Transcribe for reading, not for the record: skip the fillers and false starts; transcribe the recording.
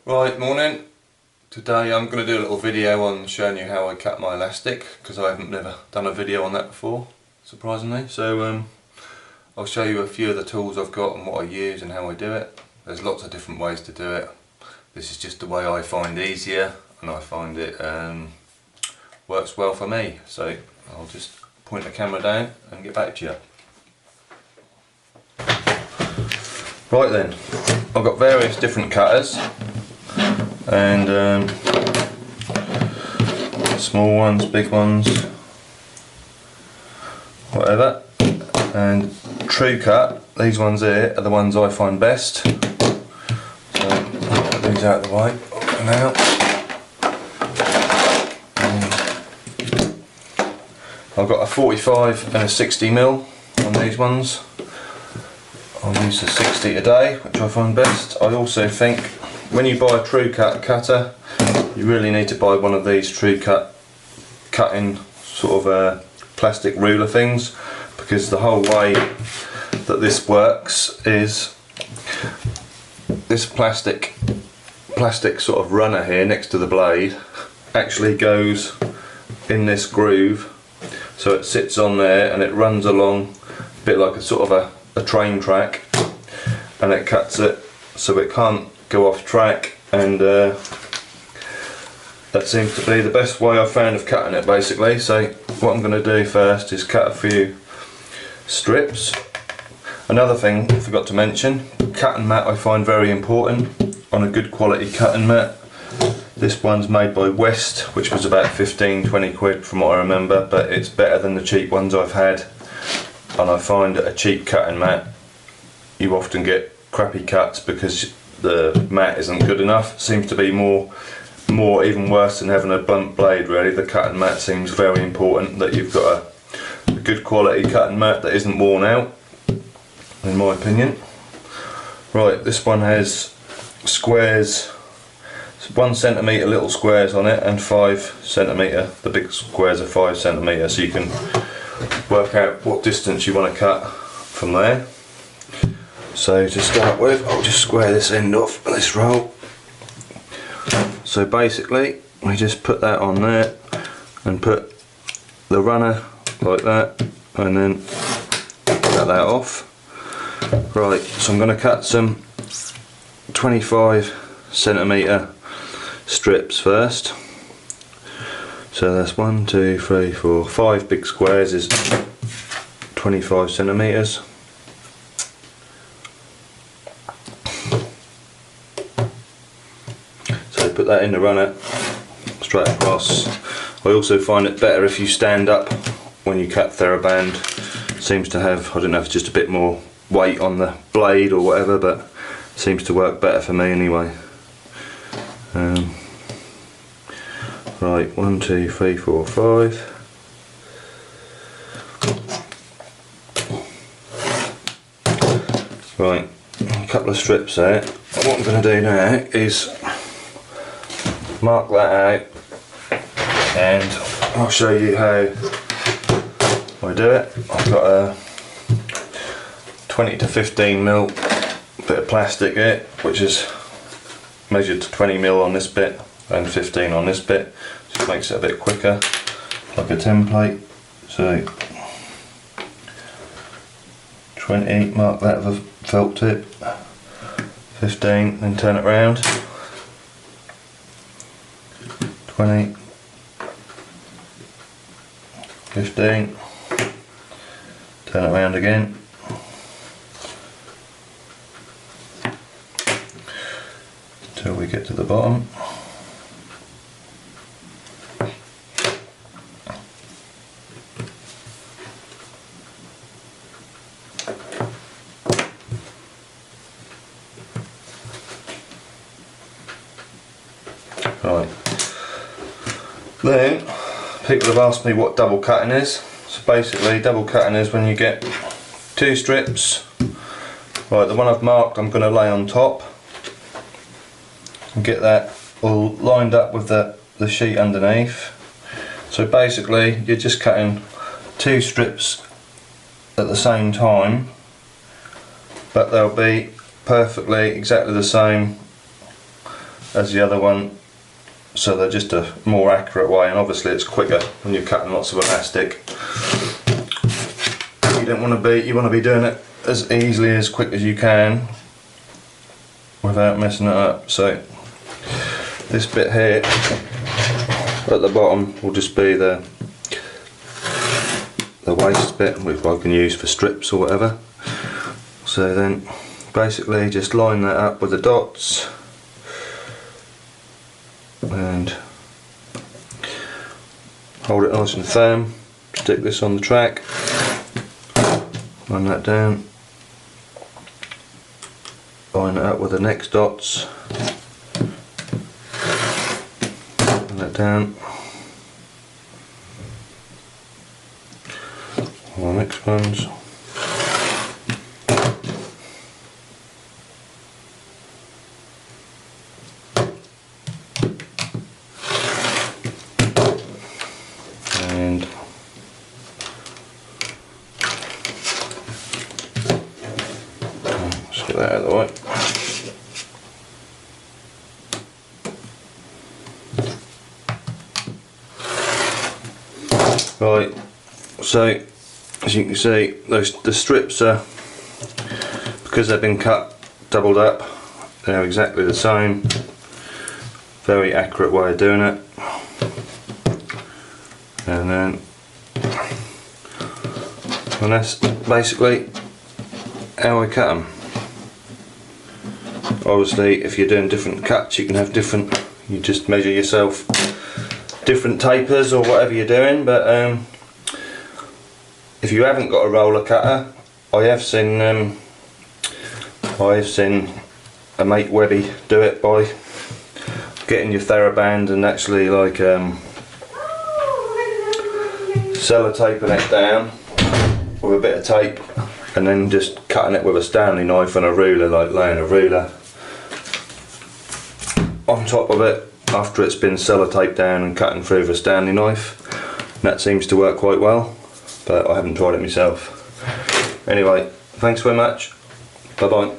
Right, morning. Today I'm going to do a little video on showing you how I cut my elastic, because I haven't never done a video on that before, surprisingly. So I'll show you a few of the tools I've got and what I use and how I do it. There's lots of different ways to do it. This is just the way I find easier, and I find it works well for me. So I'll just point the camera down and get back to you. Right then, I've got various different cutters, and small ones, big ones, whatever. And True Cut, these ones here are the ones I find best. So put these out of the way for now. I've got a 45 and a 60mm on these ones. I'll use the 60 today, which I find best. I also think when you buy a True Cut cutter, you really need to buy one of these True Cut cutting sort of plastic ruler things, because the whole way that this works is this plastic sort of runner here next to the blade actually goes in this groove, so it sits on there and it runs along a bit like a sort of a train track, and it cuts it so it can't go off track, and that seems to be the best way I've found of cutting it, basically. So what I'm going to do first is cut a few strips. Another thing I forgot to mention, cutting mat I find very important on a good quality cutting mat. This one's made by West, which was about 15-20 quid from what I remember, but it's better than the cheap ones I've had. And I find a cheap cutting mat, you often get crappy cuts because the mat isn't good enough. It seems to be more even worse than having a blunt blade, really. The cutting mat seems very important, that you've got a good quality cutting mat that isn't worn out, in my opinion. Right, this one has squares, 1 centimetre little squares on it, and 5 centimetre, the big squares are 5 centimetre, so you can work out what distance you want to cut from there. So to start with, I'll just square this end off of this roll. So basically we just put that on there and put the runner like that, and then cut that off. Right, so I'm going to cut some 25 centimetre strips first. So that's 1, 2, 3, 4, 5 big squares is 25 centimetres. So put that in the runner straight across. I also find it better if you stand up when you cut TheraBand. Seems to have, I don't know if it's just a bit more weight on the blade or whatever, but seems to work better for me anyway. Right, 1, 2, 3, 4, 5. Right, a couple of strips there. What I'm going to do now is mark that out, and I'll show you how I do it. I've got a 20 to 15mm bit of plastic here, which is measured to 20mm on this bit and 15 on this bit, just makes it a bit quicker, like a template. So 20, mark that with a felt tip, 15, then turn it round, 20, 15, turn it round again, until we get to the bottom. Right, then people have asked me what double cutting is. So basically double cutting is when you get 2 strips. Right, the one I've marked I'm going to lay on top and get that all lined up with the sheet underneath. So basically you're just cutting 2 strips at the same time, but they'll be perfectly exactly the same as the other one, so they're just a more accurate way, and obviously it's quicker when you're cutting lots of elastic. You want to be doing it as easily, as quick as you can without messing it up. So this bit here at the bottom will just be the waste bit, which I can use for strips or whatever. So then basically just line that up with the dots and hold it nice and firm. Stick this on the track, line that down, line it up with the next dots, line that down, the next ones, and let's get that out of the way. Right, so as you can see, the strips are, because they've been cut doubled up, they're exactly the same. Very accurate way of doing it. And that's basically how I cut them. Obviously if you're doing different cuts you can have different, you just measure yourself different tapers or whatever you're doing, but if you haven't got a roller cutter, I have seen a mate Webby do it by getting your TheraBand and actually like sellotaping it down with a bit of tape and then just cutting it with a Stanley knife and a ruler, like laying a ruler on top of it after it's been sellotaped down and cutting through with a Stanley knife. That seems to work quite well, but I haven't tried it myself. Anyway, thanks very much. Bye bye.